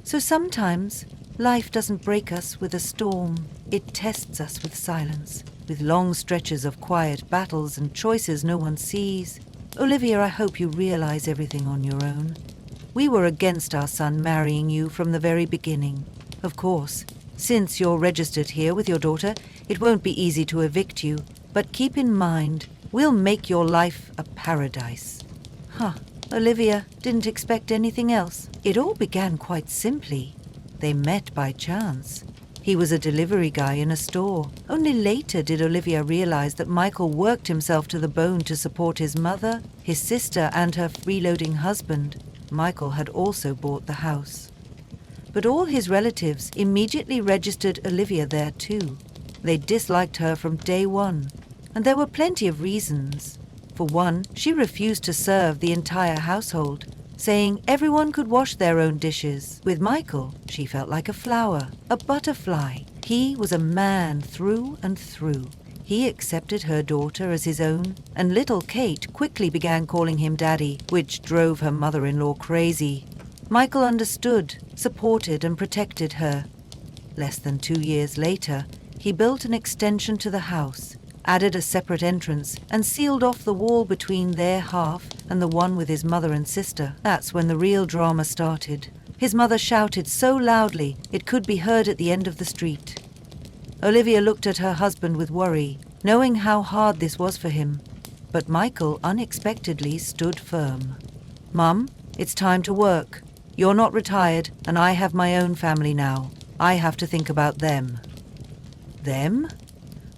So sometimes life doesn't break us with a storm. It tests us with silence, with long stretches of quiet battles and choices no one sees. Olivia, I hope you realize everything on your own. We were against our son marrying you from the very beginning. Of course, since you're registered here with your daughter, it won't be easy to evict you. But keep in mind, we'll make your life a paradise. Olivia didn't expect anything else. It all began quite simply. They met by chance. He was a delivery guy in a store. Only later did Olivia realize that Michael worked himself to the bone to support his mother, his sister, and her freeloading husband. Michael had also bought the house. But all his relatives immediately registered Olivia there too. They disliked her from day one, and there were plenty of reasons. For one, she refused to serve the entire household, saying everyone could wash their own dishes. With Michael, she felt like a flower, a butterfly. He was a man through and through. He accepted her daughter as his own, and little Kate quickly began calling him Daddy, which drove her mother-in-law crazy. Michael understood, supported, and protected her. Less than 2 years later, he built an extension to the house, added a separate entrance, and sealed off the wall between their half and the one with his mother and sister. That's when the real drama started. His mother shouted so loudly it could be heard at the end of the street. Olivia looked at her husband with worry, knowing how hard this was for him. But Michael unexpectedly stood firm. "Mum, it's time to work. You're not retired, and I have my own family now. I have to think about them." Them?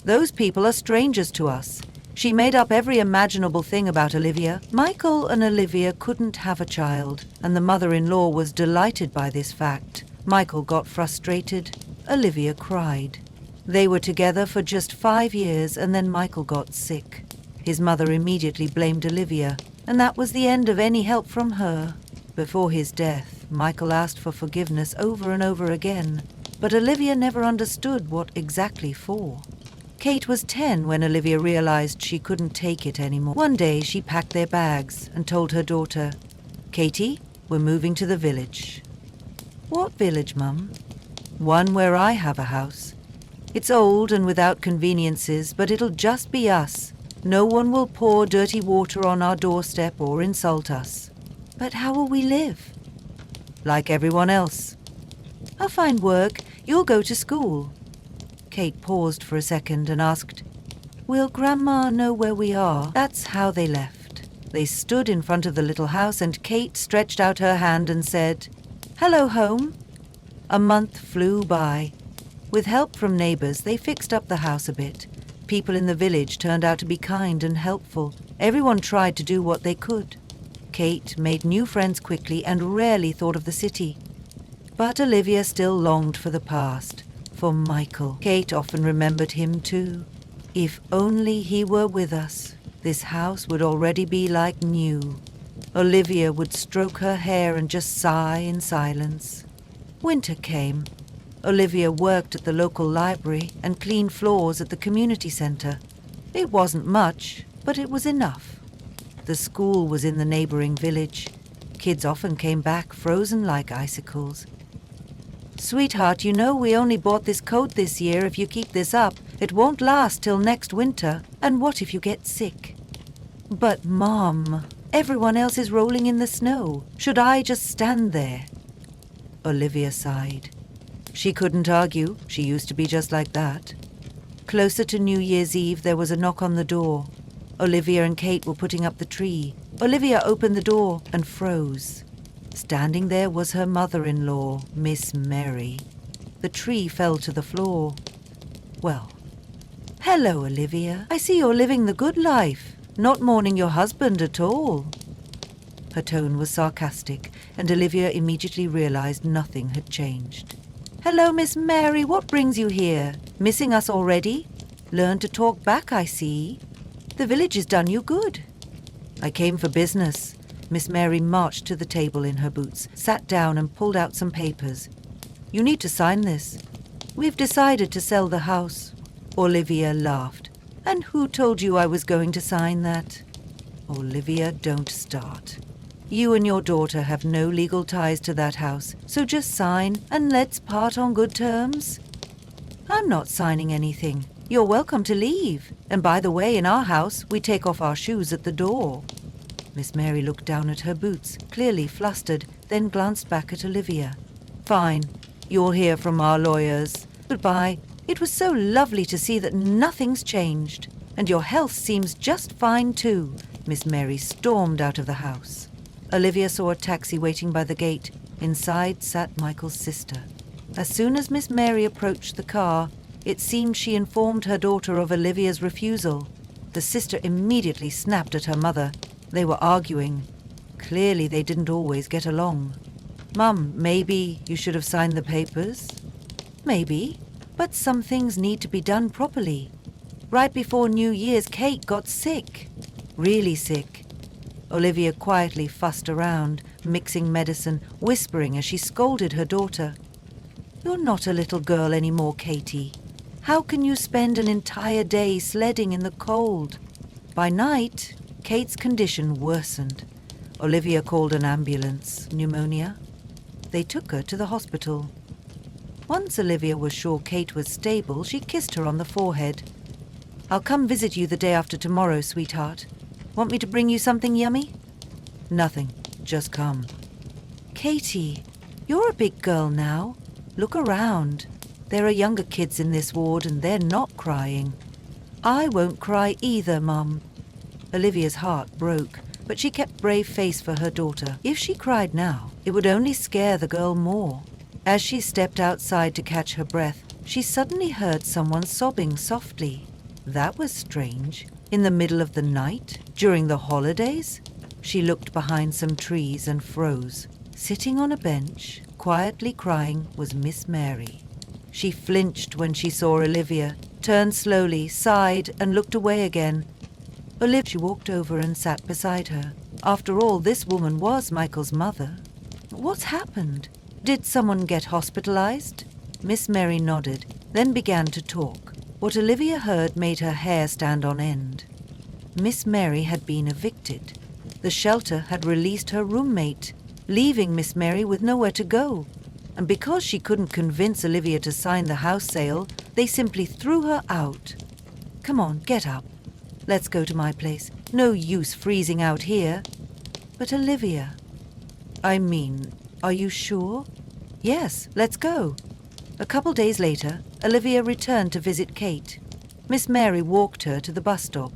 Those people are strangers to us. She made up every imaginable thing about Olivia. Michael and Olivia couldn't have a child, and the mother-in-law was delighted by this fact. Michael got frustrated. Olivia cried. They were together for just 5 years, and then Michael got sick. His mother immediately blamed Olivia, and that was the end of any help from her. Before his death, Michael asked for forgiveness over and over again, but Olivia never understood what exactly for. Kate was 10 when Olivia realized she couldn't take it anymore. One day she packed their bags and told her daughter, "Katie, we're moving to the village." "What village, Mum?" "One where I have a house. It's old and without conveniences, but it'll just be us. No one will pour dirty water on our doorstep or insult us." "But how will we live?" "Like everyone else." "I'll find work. You'll go to school." Kate paused for a second and asked, "Will Grandma know where we are?" That's how they left. They stood in front of the little house, and Kate stretched out her hand and said, "Hello, home." A month flew by. With help from neighbors, they fixed up the house a bit. People in the village turned out to be kind and helpful. Everyone tried to do what they could. Kate made new friends quickly and rarely thought of the city. But Olivia still longed for the past, for Michael. Kate often remembered him too. If only he were with us, this house would already be like new. Olivia would stroke her hair and just sigh in silence. Winter came. Olivia worked at the local library and cleaned floors at the community center. It wasn't much, but it was enough. The school was in the neighboring village. Kids often came back frozen like icicles. "Sweetheart, you know we only bought this coat this year. If you keep this up, it won't last till next winter. And what if you get sick?" "But, Mom, everyone else is rolling in the snow. Should I just stand there?" Olivia sighed. She couldn't argue. She used to be just like that. Closer to New Year's Eve, there was a knock on the door. Olivia and Kate were putting up the tree. Olivia opened the door and froze. Standing there was her mother-in-law, Miss Mary. The tree fell to the floor. "Well, hello, Olivia. I see you're living the good life, not mourning your husband at all." Her tone was sarcastic, and Olivia immediately realized nothing had changed. "Hello, Miss Mary. What brings you here? Missing us already? Learn to talk back, I see. The village has done you good." "I came for business." Miss Mary marched to the table in her boots, sat down and pulled out some papers. "You need to sign this. We've decided to sell the house." Olivia laughed. "And who told you I was going to sign that?" "Olivia, don't start." You and your daughter have no legal ties to that house, so just sign and let's part on good terms. I'm not signing anything. You're welcome to leave. And by the way, in our house, we take off our shoes at the door. Miss Mary looked down at her boots, clearly flustered, then glanced back at Olivia. Fine. You'll hear from our lawyers. Goodbye. It was so lovely to see that nothing's changed. And your health seems just fine too. Miss Mary stormed out of the house. Olivia saw a taxi waiting by the gate. Inside sat Michael's sister. As soon as Miss Mary approached the car, it seemed she informed her daughter of Olivia's refusal. The sister immediately snapped at her mother. They were arguing. Clearly they didn't always get along. Mum, maybe you should have signed the papers? Maybe, but some things need to be done properly. Right before New Year's, Kate got sick. Really sick. Olivia quietly fussed around, mixing medicine, whispering as she scolded her daughter. You're not a little girl anymore, Katie. How can you spend an entire day sledding in the cold? By night, Kate's condition worsened. Olivia called an ambulance. Pneumonia. They took her to the hospital. Once Olivia was sure Kate was stable, she kissed her on the forehead. I'll come visit you the day after tomorrow, sweetheart. Want me to bring you something yummy? Nothing. Just come. Katie, you're a big girl now. Look around. There are younger kids in this ward and they're not crying. I won't cry either, Mum. Olivia's heart broke, but she kept brave face for her daughter. If she cried now, it would only scare the girl more. As she stepped outside to catch her breath, she suddenly heard someone sobbing softly. That was strange. In the middle of the night? During the holidays? She looked behind some trees and froze. Sitting on a bench, quietly crying, was Miss Mary. She flinched when she saw Olivia, turned slowly, sighed, and looked away again. Olivia walked over and sat beside her. After all, this woman was Michael's mother. What's happened? Did someone get hospitalized? Miss Mary nodded, then began to talk. What Olivia heard made her hair stand on end. Miss Mary had been evicted. The shelter had released her roommate, leaving Miss Mary with nowhere to go. And because she couldn't convince Olivia to sign the house sale, they simply threw her out. Come on, get up. Let's go to my place. No use freezing out here. But Olivia... are you sure? Yes, let's go. A couple days later, Olivia returned to visit Kate. Miss Mary walked her to the bus stop.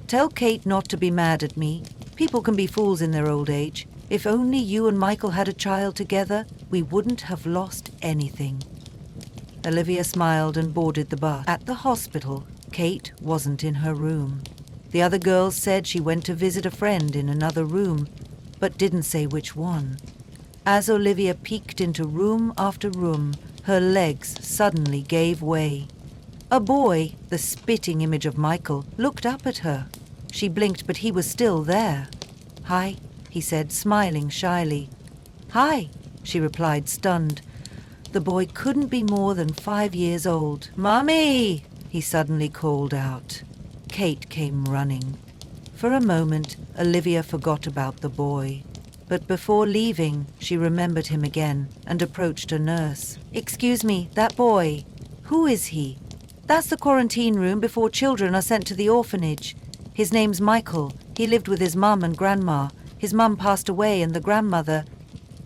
Tell Kate not to be mad at me. People can be fools in their old age. If only you and Michael had a child together, we wouldn't have lost anything. Olivia smiled and boarded the bus. At the hospital, Kate wasn't in her room. The other girls said she went to visit a friend in another room, but didn't say which one. As Olivia peeked into room after room, her legs suddenly gave way. A boy, the spitting image of Michael, looked up at her. She blinked, but he was still there. Hi, he said, smiling shyly. Hi, she replied, stunned. The boy couldn't be more than 5 years old. Mummy, he suddenly called out. Kate came running. For a moment, Olivia forgot about the boy. But before leaving, she remembered him again and approached a nurse. Excuse me, that boy. Who is he? That's the quarantine room before children are sent to the orphanage. His name's Michael. He lived with his mum and grandma. His mum passed away and the grandmother...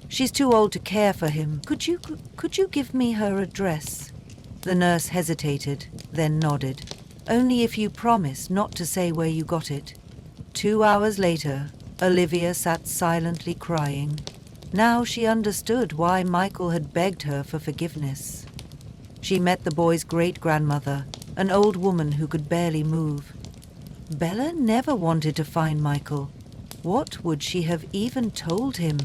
She's too old to care for him. Could you give me her address? The nurse hesitated, then nodded. Only if you promise not to say where you got it. 2 hours later, Olivia sat silently crying. Now she understood why Michael had begged her for forgiveness. She met the boy's great-grandmother, an old woman who could barely move. Bella never wanted to find Michael. What would she have even told him?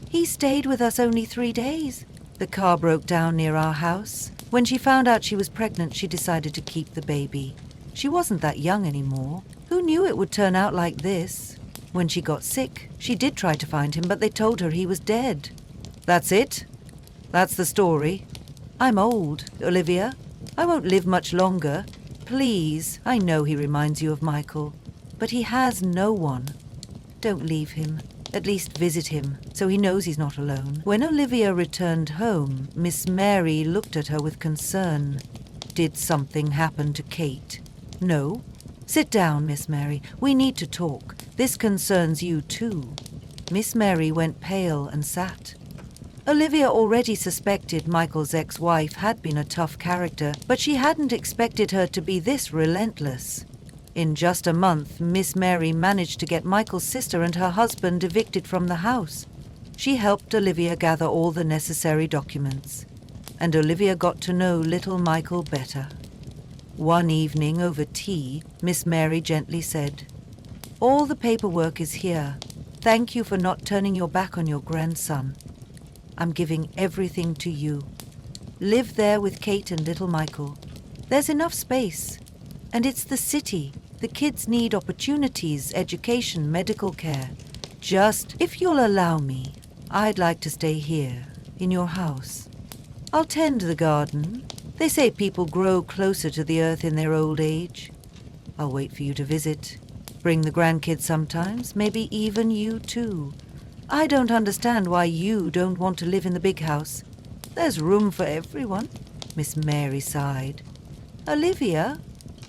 He stayed with us only 3 days. The car broke down near our house. When she found out she was pregnant, she decided to keep the baby. She wasn't that young anymore. Who knew it would turn out like this? When she got sick, she did try to find him, but they told her he was dead. That's it? That's the story? I'm old, Olivia. I won't live much longer. Please, I know he reminds you of Michael, but he has no one. Don't leave him. At least visit him, so he knows he's not alone. When Olivia returned home, Miss Mary looked at her with concern. Did something happen to Kate? No? Sit down, Miss Mary. We need to talk. This concerns you too. Miss Mary went pale and sat. Olivia already suspected Michael's ex-wife had been a tough character, but she hadn't expected her to be this relentless. In just a month, Miss Mary managed to get Michael's sister and her husband evicted from the house. She helped Olivia gather all the necessary documents, and Olivia got to know little Michael better. One evening over tea, Miss Mary gently said, "All the paperwork is here. Thank you for not turning your back on your grandson. I'm giving everything to you. Live there with Kate and little Michael. There's enough space. And it's the city. The kids need opportunities, education, medical care. Just, if you'll allow me, I'd like to stay here, in your house. I'll tend the garden. They say people grow closer to the earth in their old age. I'll wait for you to visit. Bring the grandkids sometimes, maybe even you too. I don't understand why you don't want to live in the big house. There's room for everyone." Miss Mary sighed. "Olivia,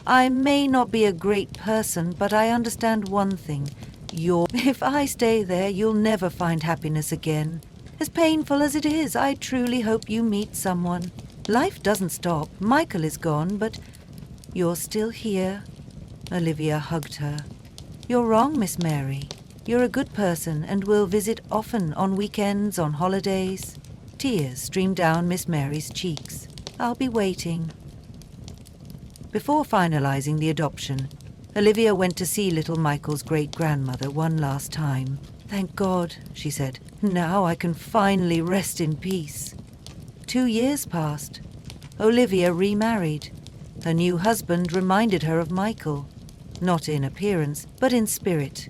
I may not be a great person, but I understand one thing. If I stay there, you'll never find happiness again. As painful as it is, I truly hope you meet someone. Life doesn't stop. Michael is gone, but you're still here." Olivia hugged her. "You're wrong, Miss Mary. You're a good person and will visit often on weekends, on holidays." Tears streamed down Miss Mary's cheeks. "I'll be waiting." Before finalizing the adoption, Olivia went to see little Michael's great-grandmother one last time. "Thank God," she said. "Now I can finally rest in peace." 2 years passed. Olivia remarried. Her new husband reminded her of Michael, not in appearance, but in spirit.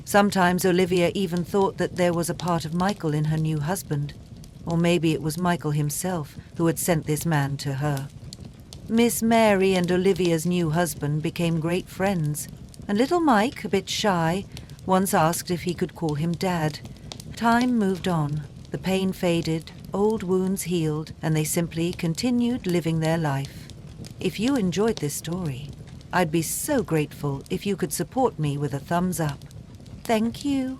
Sometimes Olivia even thought that there was a part of Michael in her new husband, or maybe it was Michael himself who had sent this man to her. Miss Mary and Olivia's new husband became great friends, and little Mike, a bit shy, once asked if he could call him Dad. Time moved on. The pain faded, old wounds healed, and they simply continued living their life. If you enjoyed this story, I'd be so grateful if you could support me with a thumbs up. Thank you.